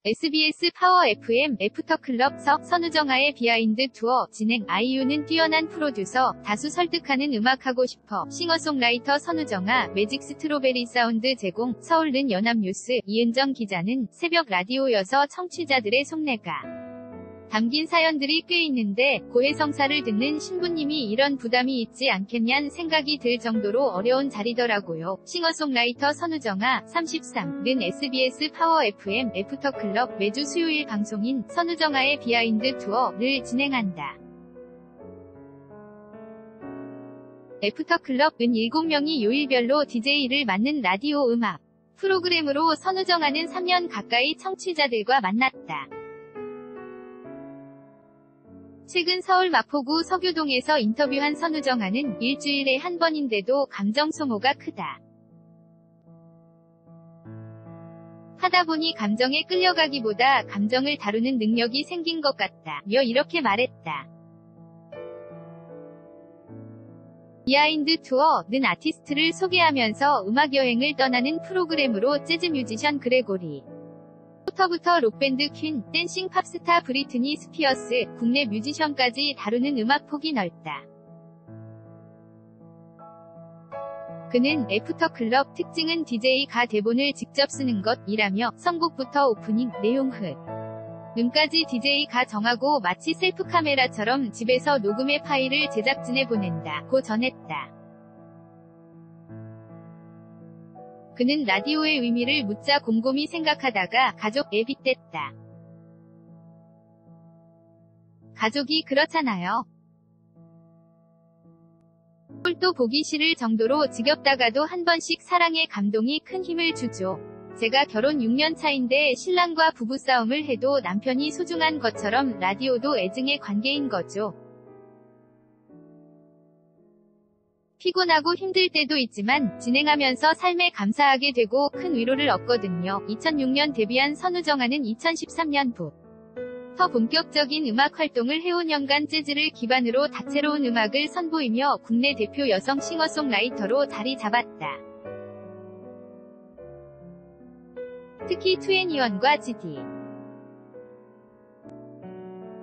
SBS 파워 FM 애프터클럽 선우정아의 비하인드 투어 진행. 아이유는 뛰어난 프로듀서, 다수 설득하는 음악하고 싶어. 싱어송라이터 선우정아, 매직 스트로베리 사운드 제공. 서울는 연합뉴스 이은정 기자는 새벽 라디오여서 청취자들의 속내가 담긴 사연들이 꽤 있는데 고해성사를 듣는 신부님이 이런 부담이 있지 않겠냔 생각이 들 정도로 어려운 자리더라고요. 싱어송라이터 선우정아 33는 SBS 파워 FM 애프터클럽 매주 수요일 방송인 선우정아의 비하인드 투어를 진행한다. 애프터클럽은 7명이 요일별로 DJ를 맡는 라디오 음악 프로그램으로 선우정아는 3년 가까이 청취자들과 만났다. 최근 서울 마포구 서교동에서 인터뷰한 선우정아는 일주일에 한 번인데도 감정 소모가 크다. 하다 보니 감정에 끌려가기보다 감정을 다루는 능력이 생긴 것 같다. 이렇게 말했다. 비하인드 투어는 아티스트를 소개하면서 음악여행을 떠나는 프로그램으로 재즈 뮤지션 그레고리 포터부터 록밴드 퀸, 댄싱 팝스타 브리트니 스피어스, 국내 뮤지션까지 다루는 음악 폭이 넓다. 그는 애프터클럽 특징은 DJ가 대본을 직접 쓰는 것이라며 선곡부터 오프닝, 내용 음까지 DJ가 정하고 마치 셀프 카메라처럼 집에서 녹음의 파일을 제작진에 보낸다고 전했다. 그는 라디오의 의미를 묻자 곰곰이 생각하다가 가족에 빗댔다. 가족이 그렇잖아요. 꼴도 보기 싫을 정도로 지겹다가도 한 번씩 사랑의 감동이 큰 힘을 주죠. 제가 결혼 6년 차인데 신랑과 부부싸움을 해도 남편이 소중한 것처럼 라디오도 애증의 관계인 거죠. 피곤하고 힘들 때도 있지만 진행하면서 삶에 감사하게 되고 큰 위로를 얻거든요. 2006년 데뷔한 선우정아는 2013년부터 본격적인 음악 활동을 해온 연간 재즈를 기반으로 다채로운 음악을 선보이며 국내 대표 여성 싱어송라이터로 자리 잡았다. 특히 2NE1과 GD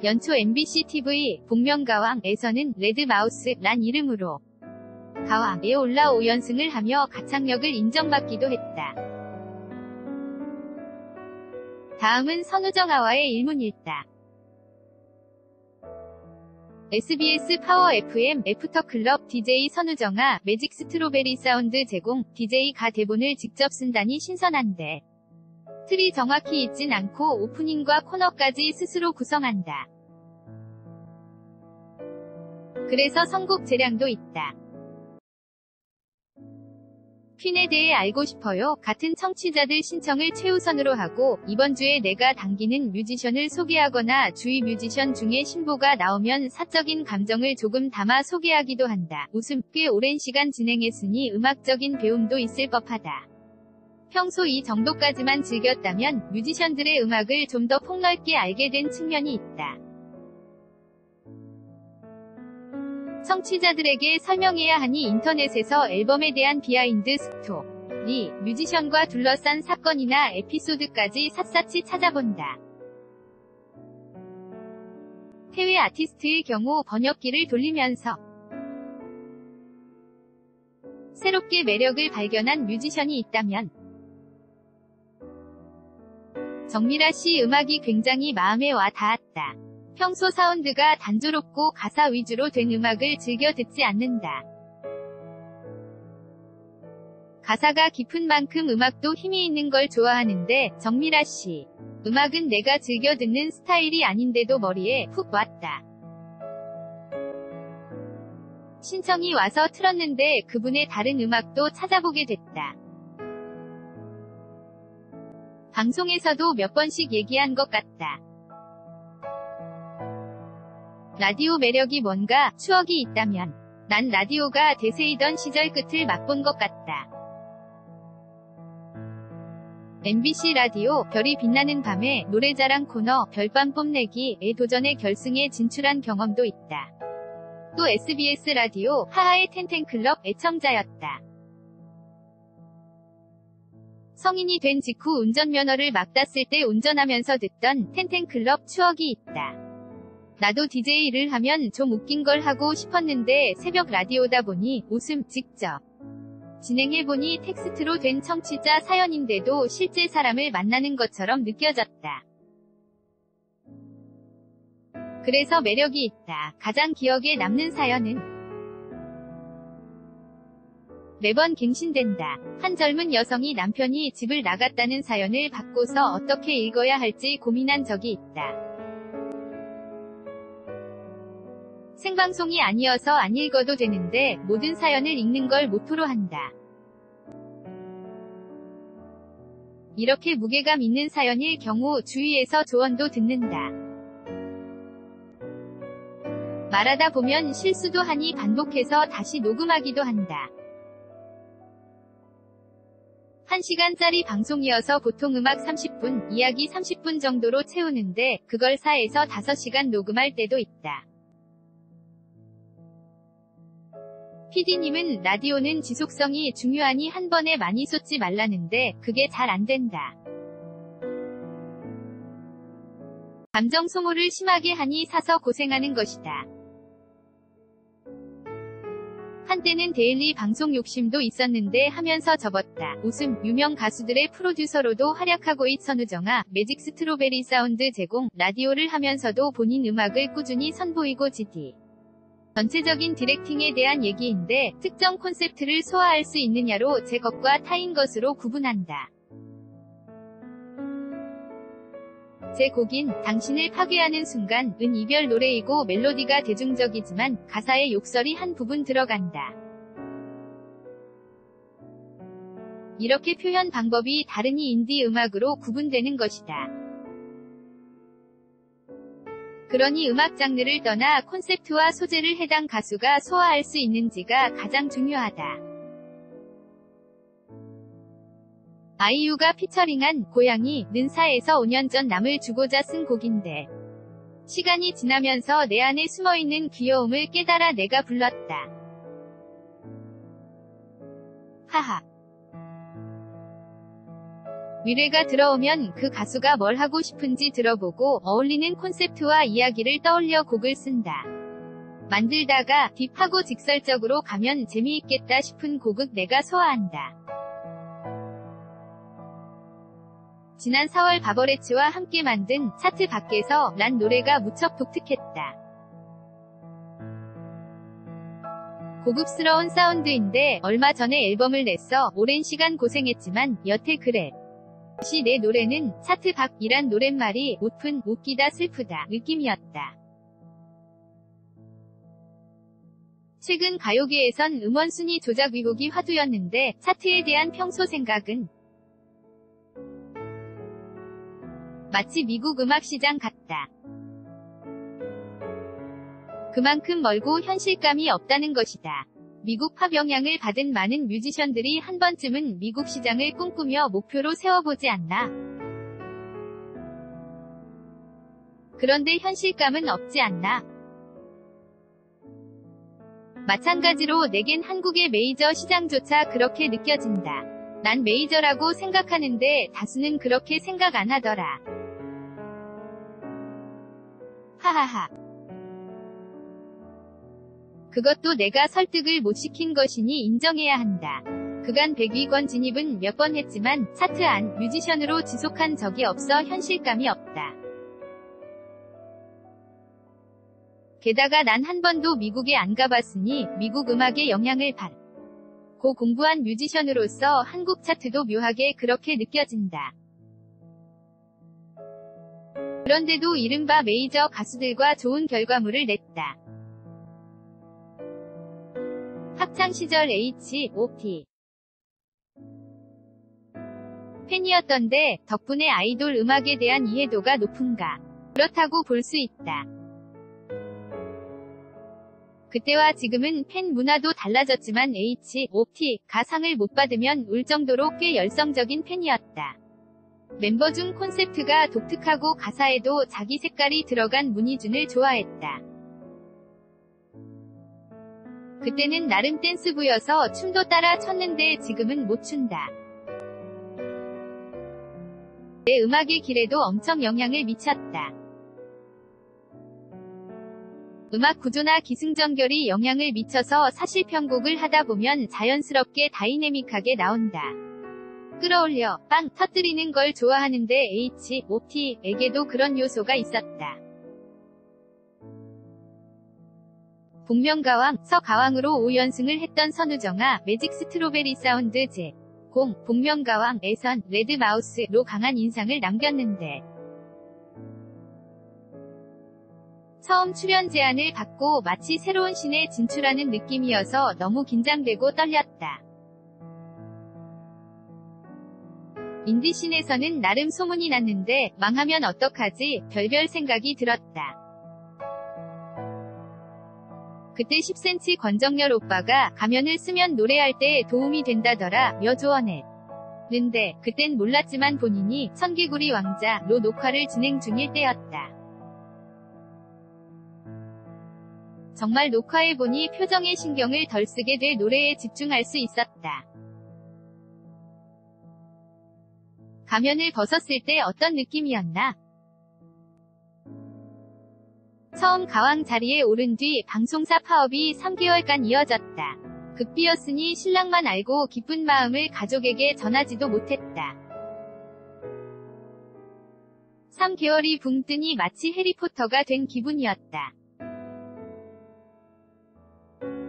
연초 MBC TV 복면가왕에서는 레드마우스란 이름으로 가왕에 올라 5연승을 하며 가창력을 인정받기도 했다. 다음은 선우정아와의 일문일답. SBS 파워 FM 애프터클럽 DJ 선우정아, 매직 스트로베리 사운드 제공. DJ가 대본을 직접 쓴다니 신선한데 틀이 정확히 있진 않고 오프닝과 코너까지 스스로 구성한다. 그래서 선곡 재량도 있다. 퀸에 대해 알고 싶어요. 같은 청취자들 신청을 최우선으로 하고 이번 주에 내가 당기는 뮤지션을 소개하거나 주위 뮤지션 중에 신보가 나오면 사적인 감정을 조금 담아 소개하기도 한다. 웃음. 꽤 오랜 시간 진행했으니 음악적인 배움도 있을 법하다. 평소 이 정도까지만 즐겼다면 뮤지션들의 음악을 좀 더 폭넓게 알게 된 측면이 있다. 청취자들에게 설명해야 하니 인터넷에서 앨범에 대한 비하인드 스토리, 뮤지션과 둘러싼 사건이나 에피소드까지 샅샅이 찾아본다. 해외 아티스트의 경우 번역기를 돌리면서 새롭게 매력을 발견한 뮤지션이 있다면 정미라 씨 음악이 굉장히 마음에 와 닿았다. 평소 사운드가 단조롭고 가사 위주로 된 음악을 즐겨 듣지 않는다. 가사가 깊은 만큼 음악도 힘이 있는 걸 좋아하는데 정미라 씨 음악은 내가 즐겨 듣는 스타일이 아닌데도 머리에 훅 왔다. 신청이 와서 틀었는데 그분의 다른 음악도 찾아보게 됐다. 방송에서도 몇 번씩 얘기한 것 같다. 라디오 매력이 뭔가 추억이 있다면 난 라디오가 대세이던 시절 끝을 맛본 것 같다. MBC 라디오 별이 빛나는 밤에 노래자랑 코너 별밤 뽐내기에 도전해 결승에 진출한 경험도 있다. 또 SBS 라디오 하하의 텐텐클럽 애청자였다. 성인이 된 직후 운전면허를 막 땄을 때 운전하면서 듣던 텐텐클럽 추억이 있다. 나도 DJ 일을 하면 좀 웃긴 걸 하고 싶었는데 새벽 라디오다 보니 웃음 직접 진행해보니 텍스트로 된 청취자 사연인데도 실제 사람을 만나는 것처럼 느껴졌다. 그래서 매력이 있다. 가장 기억에 남는 사연은 매번 갱신된다. 한 젊은 여성이 남편이 집을 나갔다는 사연을 받고서 어떻게 읽어야 할지 고민한 적이 있다. 생방송이 아니어서 안 읽어도 되는데 모든 사연을 읽는 걸 모토로 한다. 이렇게 무게감 있는 사연일 경우 주위에서 조언도 듣는다. 말하다 보면 실수도 하니 반복해서 다시 녹음하기도 한다. 1시간짜리 방송이어서 보통 음악 30분, 이야기 30분 정도로 채우는데 그걸 4에서 5시간 녹음할 때도 있다. PD님은 라디오는 지속성이 중요하니 한 번에 많이 쏟지 말라는데 그게 잘 안 된다. 감정 소모를 심하게 하니 사서 고생하는 것이다. 한때는 데일리 방송 욕심도 있었는데 하면서 접었다. 웃음, 유명 가수들의 프로듀서로도 활약하고 있 선우정아, 매직 스트로베리 사운드 제공, 라디오를 하면서도 본인 음악을 꾸준히 선보이고 GD. 전체적인 디렉팅에 대한 얘기인데 특정 콘셉트를 소화할 수 있느냐로 제 것과 타인 것으로 구분한다. 제 곡인 당신을 파괴하는 순간 은 이별 노래이고 멜로디가 대중적이지만 가사에 욕설이 한 부분 들어간다. 이렇게 표현 방법이 다르니 인디 음악으로 구분되는 것이다. 그러니 음악 장르를 떠나 콘셉트와 소재를 해당 가수가 소화할 수 있는지가 가장 중요하다. 아이유가 피처링한 고양이는 4에서 5년 전 남을 주고자 쓴 곡인데 시간이 지나면서 내 안에 숨어있는 귀여움을 깨달아 내가 불렀다. 하하. 미래가 들어오면 그 가수가 뭘 하고 싶은지 들어보고 어울리는 콘셉트와 이야기를 떠올려 곡을 쓴다. 만들다가 딥하고 직설적으로 가면 재미있겠다 싶은 곡은 내가 소화한다. 지난 4월 바버레츠와 함께 만든 차트 밖에서 란 노래가 무척 독특했다. 고급스러운 사운드인데 얼마 전에 앨범을 냈어. 오랜 시간 고생했지만 여태 그래. 역시 내 노래는 차트 밖이란 노랫말이 웃픈, 웃기다, 슬프다 느낌이었다. 최근 가요계에선 음원 순위 조작 의혹이 화두였는데 차트에 대한 평소 생각은 마치 미국 음악 시장 같다. 그만큼 멀고 현실감이 없다는 것이다. 미국 팝 영향을 받은 많은 뮤지션들이 한 번쯤은 미국 시장을 꿈꾸며 목표로 세워보지 않나. 그런데 현실감은 없지 않나. 마찬가지로 내겐 한국의 메이저 시장조차 그렇게 느껴진다. 난 메이저라고 생각하는데 다수는 그렇게 생각 안 하더라. 하하하. 그것도 내가 설득을 못 시킨 것이니 인정해야 한다. 그간 100위권 진입은 몇 번 했지만 차트 안 뮤지션으로 지속한 적이 없어 현실감이 없다. 게다가 난 한 번도 미국에 안 가봤으니 미국 음악의 영향을 받고 공부한 뮤지션으로서 한국 차트도 묘하게 그렇게 느껴진다. 그런데도 이른바 메이저 가수들과 좋은 결과물을 냈다. 학창시절 H.O.T. 팬이었던데 덕분에 아이돌 음악에 대한 이해도가 높은가. 그렇다고 볼 수 있다. 그때와 지금은 팬 문화도 달라졌지만 H.O.T가 상을 못 받으면 울 정도로 꽤 열성적인 팬이었다. 멤버 중 콘셉트가 독특하고 가사에도 자기 색깔이 들어간 문희준을 좋아했다. 그때는 나름 댄스부여서 춤도 따라 췄는데 지금은 못 춘다. 내 음악의 길에도 엄청 영향을 미쳤다. 음악 구조나 기승전결이 영향을 미쳐서 사실 편곡을 하다 보면 자연스럽게 다이내믹하게 나온다. 끌어올려, 빵, 터뜨리는 걸 좋아하는데 H.O.T에게도 그런 요소가 있었다. 복면가왕, 서가왕으로 5연승을 했던 선우정아, 매직 스트로베리 사운드 제0, 복면가왕에선 레드마우스로 강한 인상을 남겼는데 처음 출연 제안을 받고 마치 새로운 신에 진출하는 느낌이어서 너무 긴장되고 떨렸다. 인디씬에서는 나름 소문이 났는데 망하면 어떡하지 별별 생각이 들었다. 그때 10cm 권정열 오빠가 가면을 쓰면 노래할 때 도움이 된다더라며 조언했는데 그땐 몰랐지만 본인이 청개구리 왕자로 녹화를 진행 중일 때였다. 정말 녹화해보니 표정에 신경을 덜 쓰게 돼 노래에 집중할 수 있었다. 가면을 벗었을 때 어떤 느낌이었나? 처음 가왕 자리에 오른 뒤 방송사 파업이 3개월간 이어졌다. 급비였으니 신랑만 알고 기쁜 마음을 가족에게 전하지도 못했다. 3개월이 붕 뜨니 마치 해리포터가 된 기분이었다.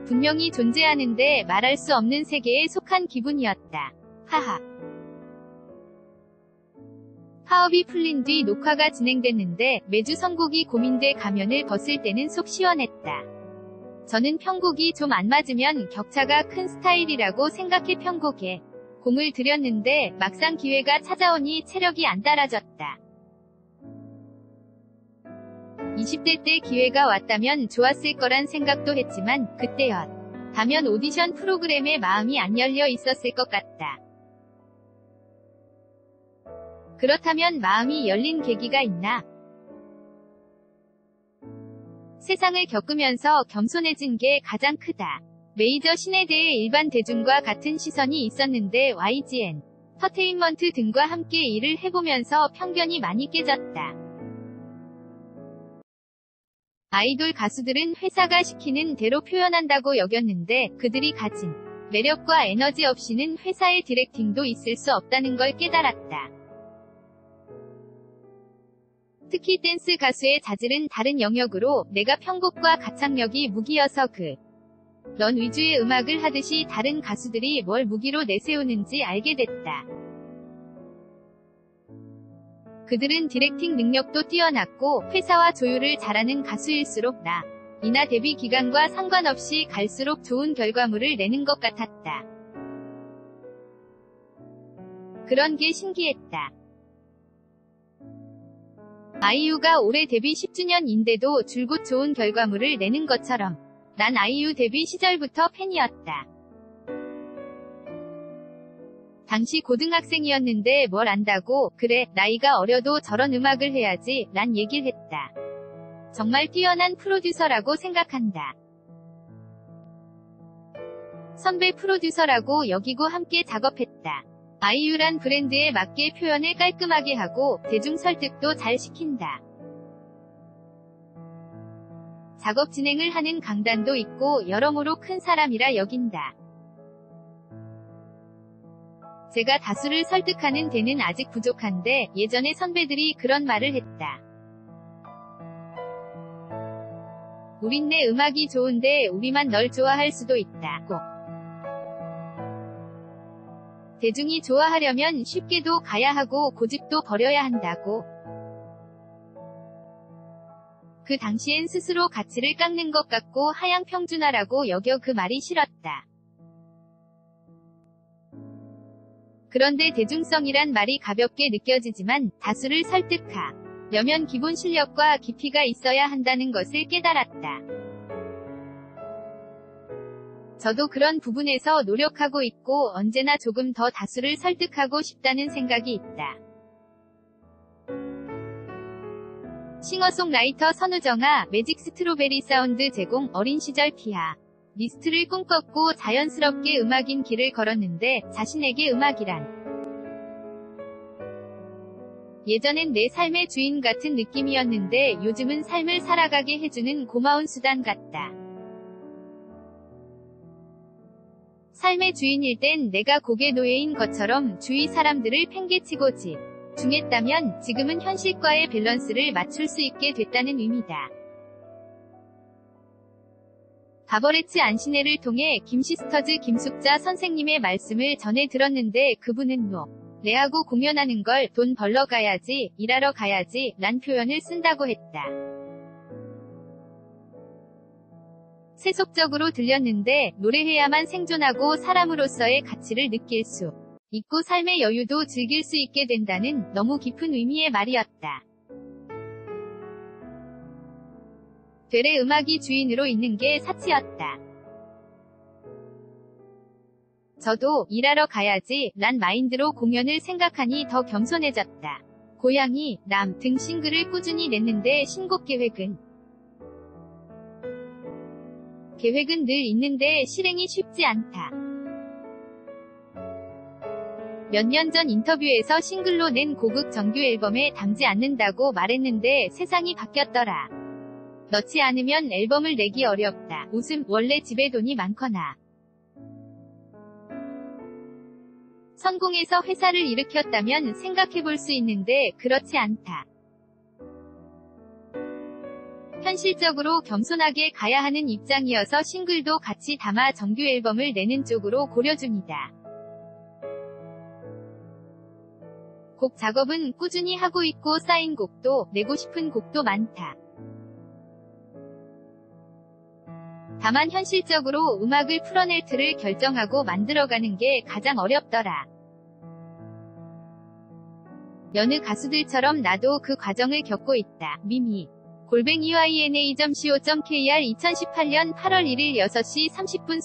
분명히 존재하는데 말할 수 없는 세계에 속한 기분이었다. 하하. 파업이 풀린 뒤 녹화가 진행됐는데 매주 선곡이 고민돼 가면을 벗을 때는 속 시원했다. 저는 편곡이 좀 안 맞으면 격차가 큰 스타일이라고 생각해 편곡에 공을 들였는데 막상 기회가 찾아오니 체력이 안 따라졌다. 20대 때 기회가 왔다면 좋았을 거란 생각도 했지만 그때였다면 오디션 프로그램에 마음이 안 열려 있었을 것 같다. 그렇다면 마음이 열린 계기가 있나? 세상을 겪으면서 겸손해진 게 가장 크다. 메이저 신에 대해 일반 대중과 같은 시선이 있었는데 YGN, 터테인먼트 등과 함께 일을 해보면서 편견이 많이 깨졌다. 아이돌 가수들은 회사가 시키는 대로 표현한다고 여겼는데 그들이 가진 매력과 에너지 없이는 회사의 디렉팅도 있을 수 없다는 걸 깨달았다. 특히 댄스 가수의 자질은 다른 영역으로 내가 편곡과 가창력이 무기여서 넌 위주의 음악을 하듯이 다른 가수들이 뭘 무기로 내세우는지 알게 됐다. 그들은 디렉팅 능력도 뛰어났고 회사와 조율을 잘하는 가수일수록 이나 데뷔 기간과 상관없이 갈수록 좋은 결과물을 내는 것 같았다. 그런 게 신기했다. 아이유가 올해 데뷔 10주년인데도 줄곧 좋은 결과물을 내는 것처럼 난 아이유 데뷔 시절부터 팬이었다. 당시 고등학생이었는데 뭘 안다고 그래 나이가 어려도 저런 음악을 해야지 란 얘기를 했다. 정말 뛰어난 프로듀서라고 생각한다. 선배 프로듀서라고 여기고 함께 작업했다. 아이유란 브랜드에 맞게 표현을 깔끔하게 하고 대중 설득도 잘 시킨다. 작업 진행을 하는 강단도 있고 여러모로 큰 사람이라 여긴다. 제가 다수를 설득하는 데는 아직 부족한데 예전에 선배들이 그런 말을 했다. 우린 내 음악이 좋은데 우리만 널 좋아할 수도 있다고. 대중이 좋아하려면 쉽게도 가야 하고 고집도 버려야 한다고. 그 당시엔 스스로 가치를 깎는 것 같고 하향평준화라고 여겨 그 말이 싫었다. 그런데 대중성이란 말이 가볍게 느껴지지만 다수를 설득하려면 기본 실력과 깊이가 있어야 한다는 것을 깨달았다. 저도 그런 부분에서 노력하고 있고 언제나 조금 더 다수를 설득하고 싶다는 생각이 있다. 싱어송라이터 선우정아, 매직 스트로베리 사운드 제공. 어린 시절 피아니스트를 꿈꿨고 자연스럽게 음악인 길을 걸었는데 자신에게 음악이란 예전엔 내 삶의 주인 같은 느낌이었는데 요즘은 삶을 살아가게 해주는 고마운 수단 같다. 삶의 주인일 땐 내가 곡의 노예인 것처럼 주위 사람들을 팽개치고 집중했다면 지금은 현실과의 밸런스를 맞출 수 있게 됐다는 의미다. 바버레츠 안시네를 통해 김시스터즈 김숙자 선생님의 말씀을 전해 들었는데 그분은 노래하고 공연하는 걸 돈 벌러 가야지, 일하러 가야지 란 표현을 쓴다고 했다. 세속적으로 들렸는데 노래해야만 생존하고 사람으로서의 가치를 느낄 수 있고 삶의 여유도 즐길 수 있게 된다는 너무 깊은 의미의 말이었다. 되레 음악이 주인으로 있는 게 사치였다. 저도 일하러 가야지 란 마인드로 공연을 생각하니 더 겸손해졌다. 고양이, 남 등 싱글을 꾸준히 냈는데 신곡 계획은 늘 있는데 실행이 쉽지 않다. 몇 년 전 인터뷰에서 싱글로 낸 곡을 정규 앨범에 담지 않는다고 말했는데 세상이 바뀌었더라. 넣지 않으면 앨범을 내기 어렵다. 웃음, 원래 집에 돈이 많거나 성공해서 회사를 일으켰다면 생각해볼 수 있는데 그렇지 않다. 현실적으로 겸손하게 가야 하는 입장이어서 싱글도 같이 담아 정규 앨범을 내는 쪽으로 고려 중이다. 곡 작업은 꾸준히 하고 있고 쌓인 곡도 내고 싶은 곡도 많다. 다만 현실적으로 음악을 풀어낼 틀을 결정하고 만들어가는 게 가장 어렵더라. 여느 가수들처럼 나도 그 과정을 겪고 있다. 미미 @yna.co.kr 2018년 8월 1일 6시 30분